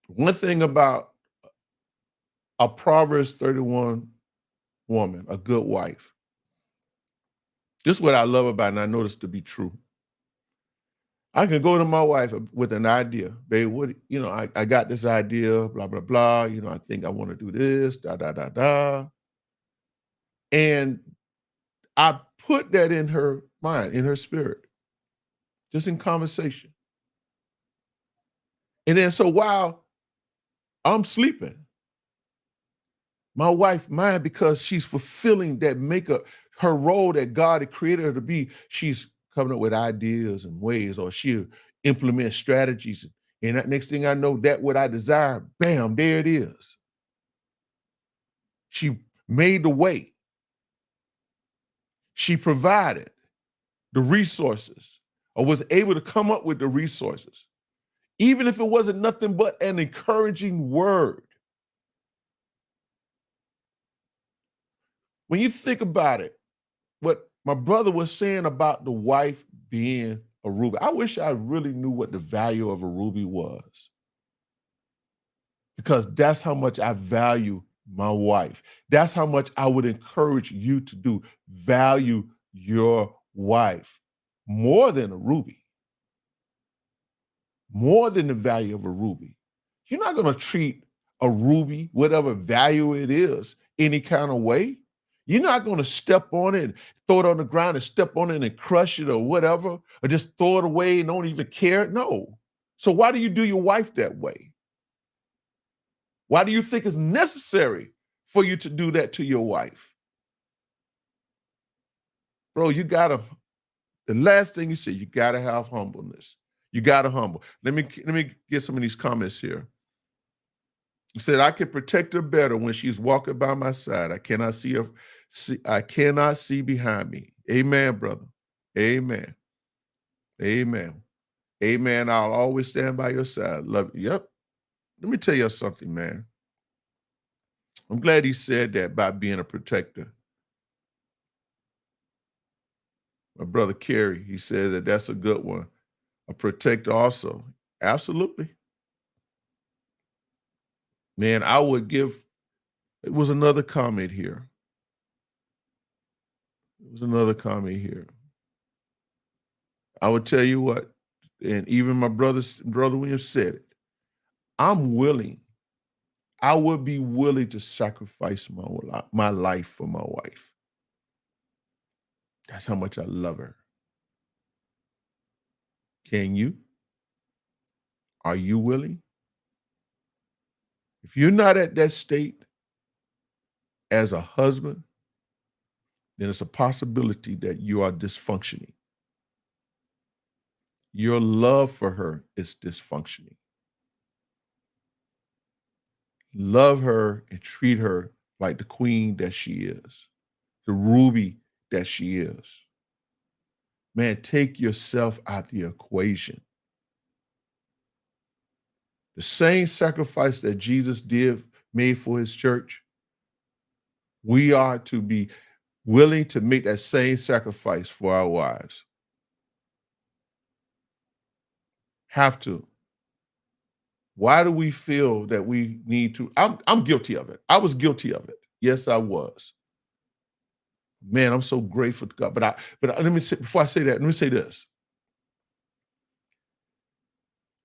one thing about a Proverbs 31 woman, a good wife, this is what I love about it, and I know this to be true. I can go to my wife with an idea, babe, what, you know, I got this idea, blah, blah, blah. You know, I think I want to do this, da, da, da, da. And I put that in her mind, in her spirit, just in conversation. And then so while I'm sleeping, My wife mine because she's fulfilling that makeup, her role that God had created her to be. She's coming up with ideas and ways, or she'll implement strategies. And that next thing I know, that what I desire, bam, there it is. She made the way. She provided the resources, or was able to come up with the resources, even if it wasn't nothing but an encouraging word. When you think about it, what my brother was saying about the wife being a ruby, I wish I really knew what the value of a ruby was, because that's how much I value my wife. That's how much I would encourage you to do. Value your wife more than a ruby, more than the value of a ruby. You're not going to treat a ruby, whatever value it is, any kind of way. You're not going to step on it, throw it on the ground and step on it and crush it or whatever, or just throw it away and don't even care. No. So why do you do your wife that way? Why do you think it's necessary for you to do that to your wife? Bro, you gotta, the last thing you said, you gotta have humbleness. You gotta humble. Let me get some of these comments here. He said, I can protect her better when she's walking by my side. I cannot see her, I cannot see behind me. Amen, brother. Amen. Amen. Amen. I'll always stand by your side. Love you. Yep. Let me tell you something, man. I'm glad he said that about being a protector. My brother Kerry, he said that that's a good one. A protector also. Absolutely. Man, I would give, it was another comment here. It was another comment here. I would tell you what, and even my brother William said it. I'm willing. I would be willing to sacrifice my life for my wife. That's how much I love her. Can you? Are you willing? If you're not at that state as a husband, then it's a possibility that you are dysfunctioning. Your love for her is dysfunctioning. Love her and treat her like the queen that she is, the ruby that she is. Man, take yourself out the equation. The same sacrifice that Jesus made for his church, we are to be willing to make that same sacrifice for our wives. Have to. Why do we feel that we need to? I'm guilty of it. I was guilty of it. Yes, I was. Man, I'm so grateful to God. But let me say, before I say that, let me say this.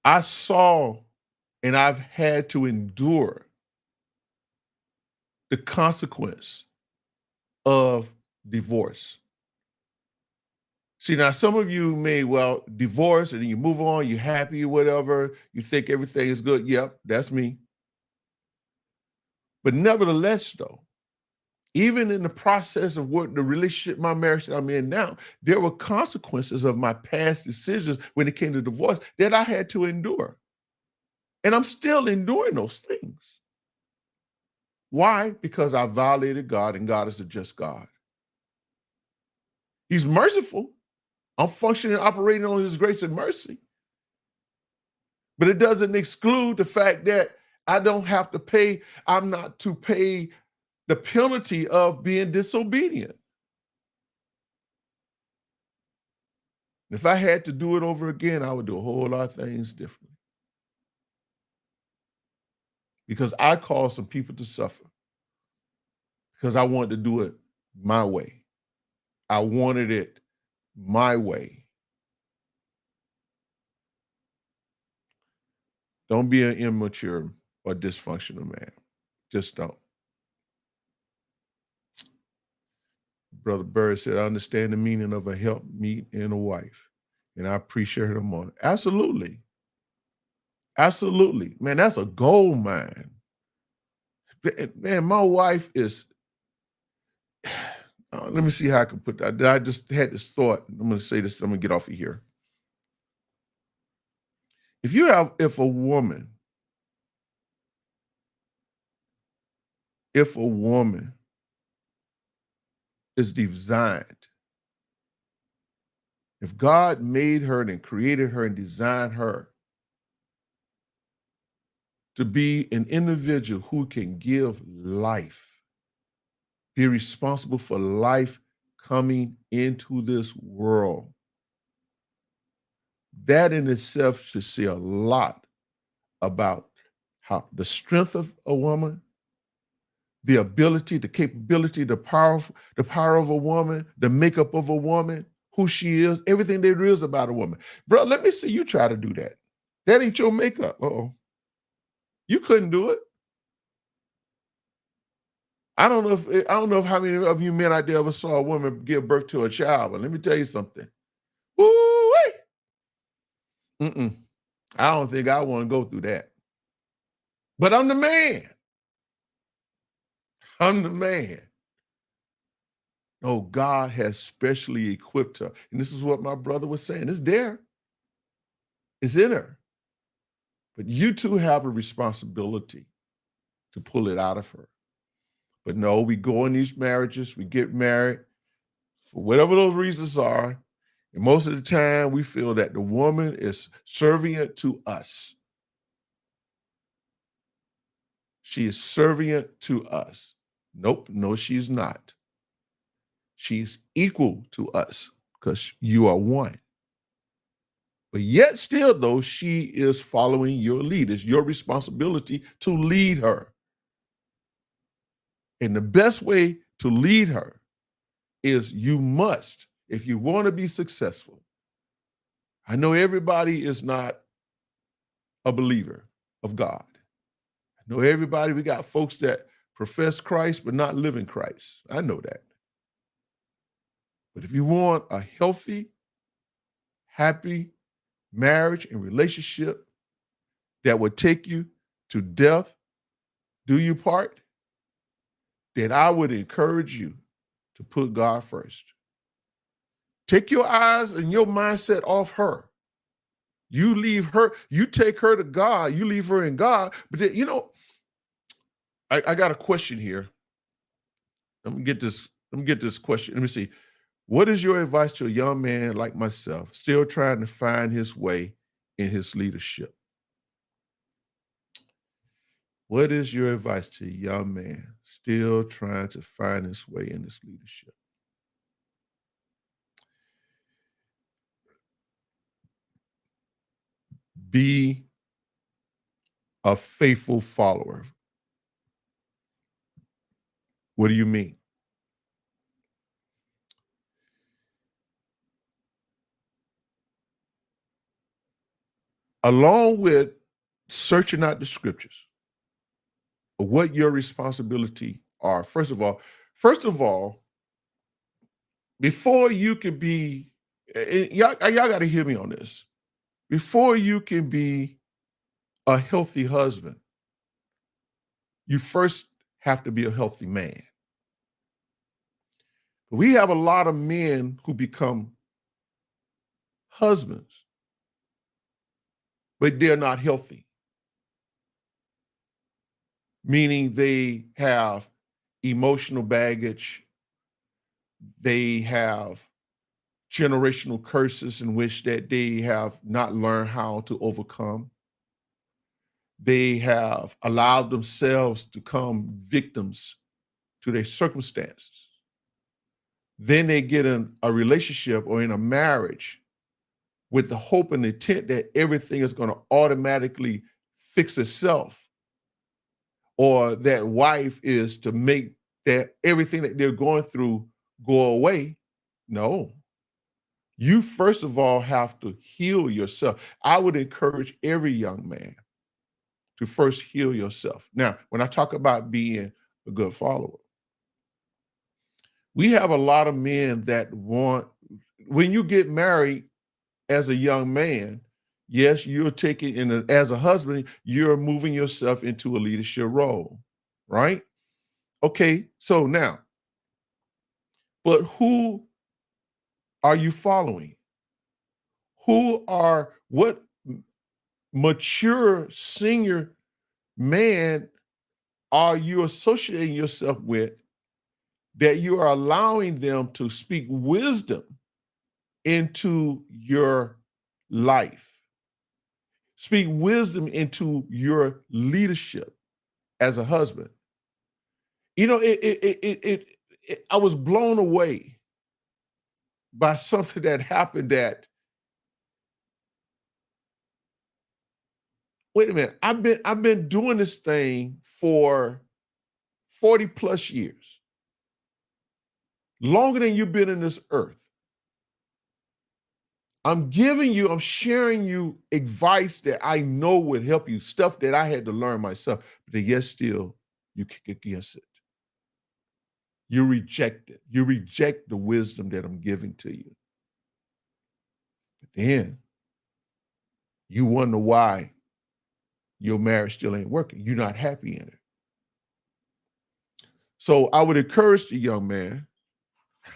I saw and I've had to endure the consequence of divorce. See, now some of you may, well, divorce and then you move on, you're happy, whatever, you think everything is good. Yep, that's me. But nevertheless, though, even in the process of what the relationship, my marriage that I'm in now, there were consequences of my past decisions when it came to divorce that I had to endure. And I'm still enduring those things. Why? Because I violated God, and God is a just God. He's merciful. I'm functioning, operating on his grace and mercy. But it doesn't exclude the fact that I don't have to pay, I'm not to pay the penalty of being disobedient. If I had to do it over again, I would do a whole lot of things differently. Because I caused some people to suffer because I wanted to do it my way. I wanted it my way. Don't be an immature or dysfunctional man. Just don't. Brother Bird said, I understand the meaning of a helpmeet and a wife, and I appreciate her more. Absolutely. Absolutely. Man, that's a gold mine. Man, my wife is, let me see how I can put that. I just had this thought. I'm going to say this. I'm going to get off of here. If a woman is designed, if God made her and created her and designed her to be an individual who can give life, be responsible for life coming into this world, that in itself should say a lot about how the strength of a woman, the ability, the capability, the power of a woman, the makeup of a woman, who she is, everything there is about a woman. Bro, let me see you try to do that. That ain't your makeup. Uh-oh. You couldn't do it. I don't know if how many of you men out there ever saw a woman give birth to a child, but let me tell you something. Woo-wee. I don't think I want to go through that. But I'm the man. I'm the man. Oh, God has specially equipped her. And this is what my brother was saying. It's there. It's in her. But you too have a responsibility to pull it out of her. But no, we go in these marriages, we get married for whatever those reasons are. And most of the time we feel that the woman is servient to us. She is servient to us. Nope, no, she's not. She's equal to us because you are one. But yet still, though, she is following your lead. It's your responsibility to lead her. And the best way to lead her is you must, if you want to be successful. I know everybody is not a believer of God. I know everybody, we got folks that profess Christ but not live in Christ. I know that. But if you want a healthy, happy marriage and relationship that would take you to death, do you part, then I would encourage you to put God first. Take your eyes and your mindset off her. You leave her, you take her to God, you leave her in God. But then, I got a question here. Let me get this question. Let me see. What is your advice to a young man like myself, still trying to find his way in his leadership? What is your advice to a young man still trying to find his way in his leadership? Be a faithful follower. What do you mean? Along with searching out the scriptures, what your responsibility are. First of all, before you can be, y'all got to hear me on this. Before you can be a healthy husband, you first have to be a healthy man. We have a lot of men who become husbands, but they're not healthy. Meaning they have emotional baggage, they have generational curses in which that they have not learned how to overcome. They have allowed themselves to become victims to their circumstances. Then they get in a relationship or in a marriage with the hope and intent that everything is going to automatically fix itself, or that wife is to make that everything that they're going through go away. No. You first of all have to heal yourself. I would encourage every young man to first heal yourself. Now, when I talk about being a good follower, we have a lot of men that want, when you get married as a young man, yes, you're taking as a husband, you're moving yourself into a leadership role. right? Okay, so now, but who are you following? What mature senior man are you associating yourself with that you are allowing them to speak wisdom into your life, speak wisdom into your leadership as a husband? You know, I was blown away by something that happened that, wait a minute, I've been doing this thing for 40 plus years, longer than you've been in this earth. I'm sharing you advice that I know would help you, stuff that I had to learn myself, but yet still you kick against it. You reject it. You reject the wisdom that I'm giving to you. But then you wonder why your marriage still ain't working. You're not happy in it. So I would encourage the young man.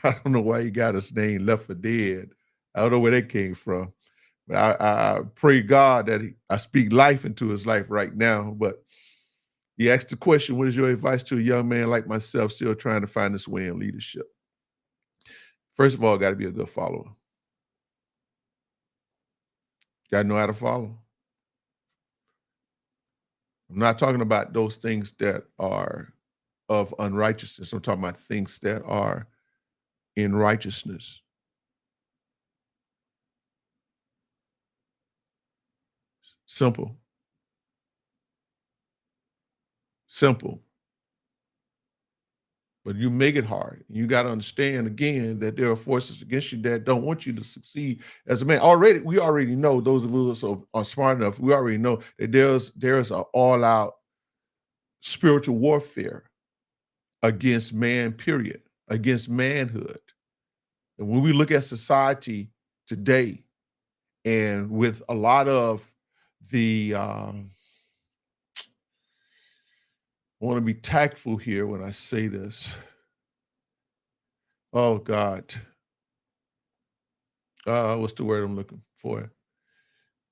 I don't know why he got his name Left for Dead. I don't know where that came from. But I pray God that I speak life into his life right now. But he asked the question, what is your advice to a young man like myself still trying to find his way in leadership? First of all, got to be a good follower. Got to know how to follow. I'm not talking about those things that are of unrighteousness. I'm talking about things that are in righteousness. Simple. Simple. But you make it hard. You got to understand again that there are forces against you that don't want you to succeed as a man. We already know, those of us who are smart enough, we already know that there's an all-out spiritual warfare against man, period, against manhood. And when we look at society today, and with a lot of the I want to be tactful here when I say this. Oh God. What's the word I'm looking for?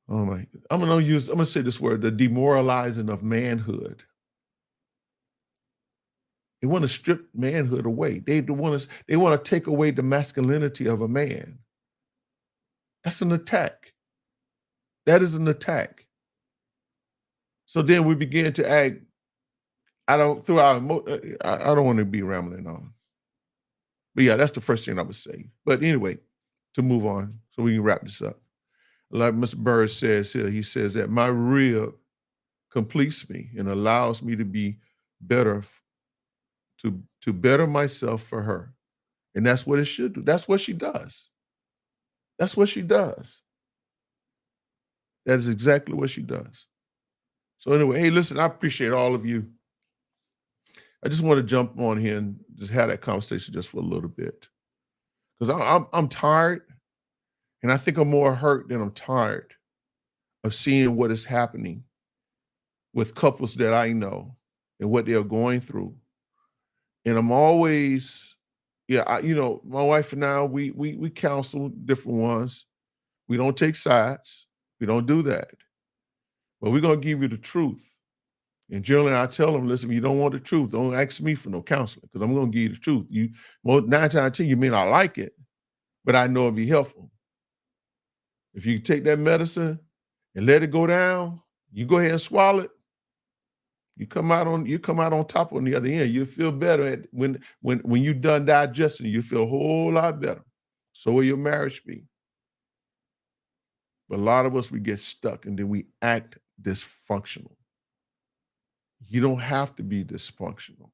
Oh my, I'm gonna say this word, the demoralizing of manhood. They want to strip manhood away. They want to take away the masculinity of a man. That's an attack. That is an attack. So then we begin to act. I don't want to be rambling on. But yeah, that's the first thing I would say. But anyway, to move on, so we can wrap this up. Like Mr. Bird says here, he says that my rib completes me and allows me to be better, to better myself for her. And that's what it should do. That's what she does. That's what she does. That is exactly what she does. So anyway, hey, listen, I appreciate all of you. I just want to jump on here and just have that conversation just for a little bit. Because I'm tired, and I think I'm more hurt than I'm tired of seeing what is happening with couples that I know and what they're going through. And I'm always, yeah, my wife and I, we counsel different ones. We don't take sides. We don't do that. But we're gonna give you the truth. And generally, I tell them, listen, if you don't want the truth, don't ask me for no counseling, because I'm gonna give you the truth. Well, 9 times out of 10, you may not like it, but I know it'll be helpful. If you take that medicine and let it go down, you go ahead and swallow it. You come out on top on the other end. You feel better when you're done digesting. You feel a whole lot better. So will your marriage be. But a lot of us, we get stuck and then we act dysfunctional. You don't have to be dysfunctional.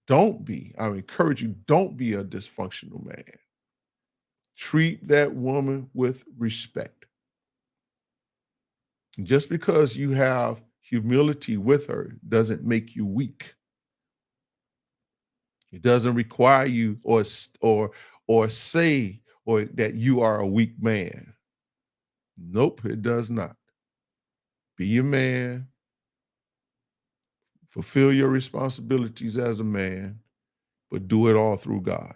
Don't be. I encourage you, don't be a dysfunctional man. Treat that woman with respect. Just because you have humility with her doesn't make you weak. It doesn't require you or say or that you are a weak man. Nope, it does not. Be a man. Fulfill your responsibilities as a man, but do it all through God.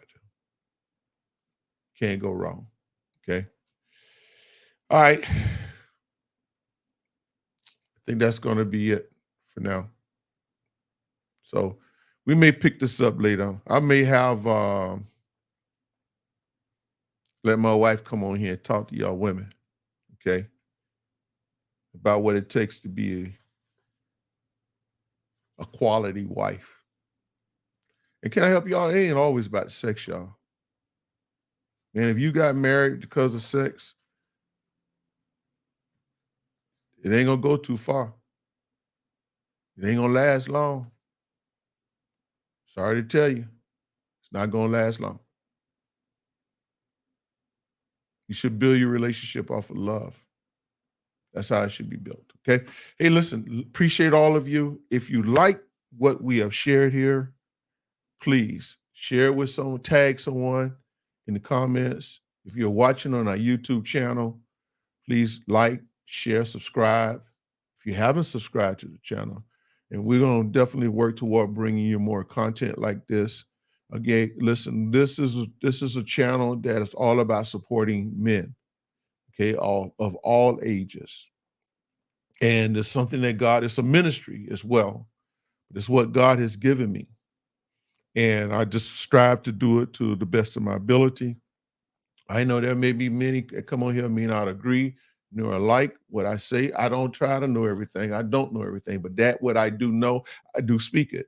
Can't go wrong. Okay. All right. I think that's going to be it for now. So we may pick this up later. I may have let my wife come on here and talk to y'all women, okay, about what it takes to be a quality wife. And can I help y'all? It ain't always about sex, y'all. And if you got married because of sex, it ain't gonna go too far. It ain't gonna last long. Sorry to tell you, it's not gonna last long. You should build your relationship off of love. That's how it should be built. Okay. Hey, listen, appreciate all of you. If you like what we have shared here, please share it with someone, tag someone in the comments. If you're watching on our YouTube channel, please like, share, subscribe. If you haven't subscribed to the channel, and we're going to definitely work toward bringing you more content like this. Again, listen, this is a channel that is all about supporting men, okay, all of all ages. And it's something that God, it's a ministry as well. It's what God has given me. And I just strive to do it to the best of my ability. I know there may be many that come on here may not agree nor like what I say. I don't try to know everything. I don't know everything, but that what I do know, I do speak it.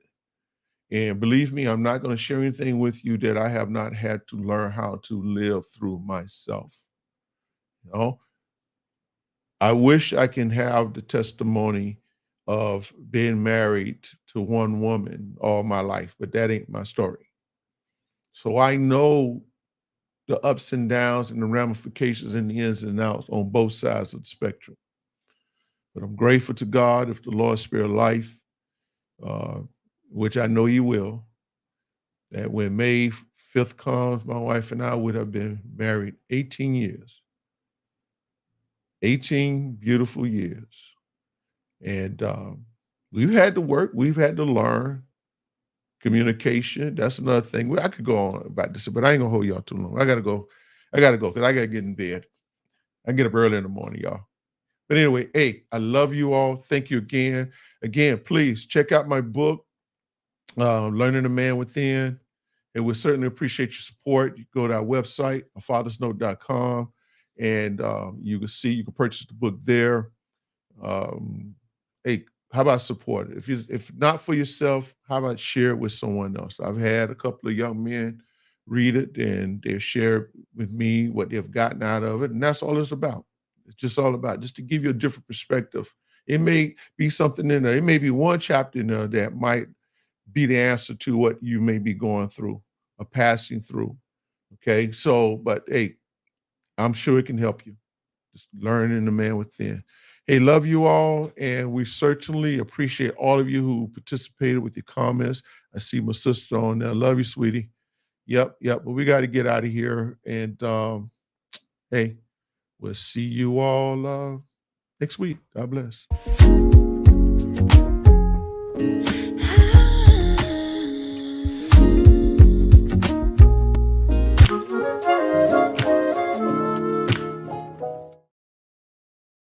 And believe me, I'm not going to share anything with you that I have not had to learn how to live through myself. You know, I wish I can have the testimony of being married to one woman all my life, but that ain't my story. So I know the ups and downs and the ramifications and the ins and outs on both sides of the spectrum. But I'm grateful to God if the Lord spare life, uh, which I know He will, that when May 5th comes, my wife and I would have been married 18 years. 18 beautiful years. And we've had to work, we've had to learn communication. That's another thing. Well, I could go on about this, but I ain't gonna hold y'all too long. I gotta go because I gotta get in bed. I get up early in the morning, y'all. But anyway, hey, I love you all. Thank you again. Again, please check out my book, Learning the Man Within. And we certainly appreciate your support. You go to our website, afathersnote.com, and you can purchase the book there. Hey, how about support it? If not for yourself, how about share it with someone else? I've had a couple of young men read it and they've shared with me what they've gotten out of it. And that's all it's about. It's just all about just to give you a different perspective. It may be something in there. It may be one chapter in there that might be the answer to what you may be going through or passing through. Okay. So, but hey, I'm sure it can help you. Just learning the man within. Hey, love you all. And we certainly appreciate all of you who participated with your comments. I see my sister on there. Love you, sweetie. Yep. But we got to get out of here. And hey, we'll see you all next week. God bless.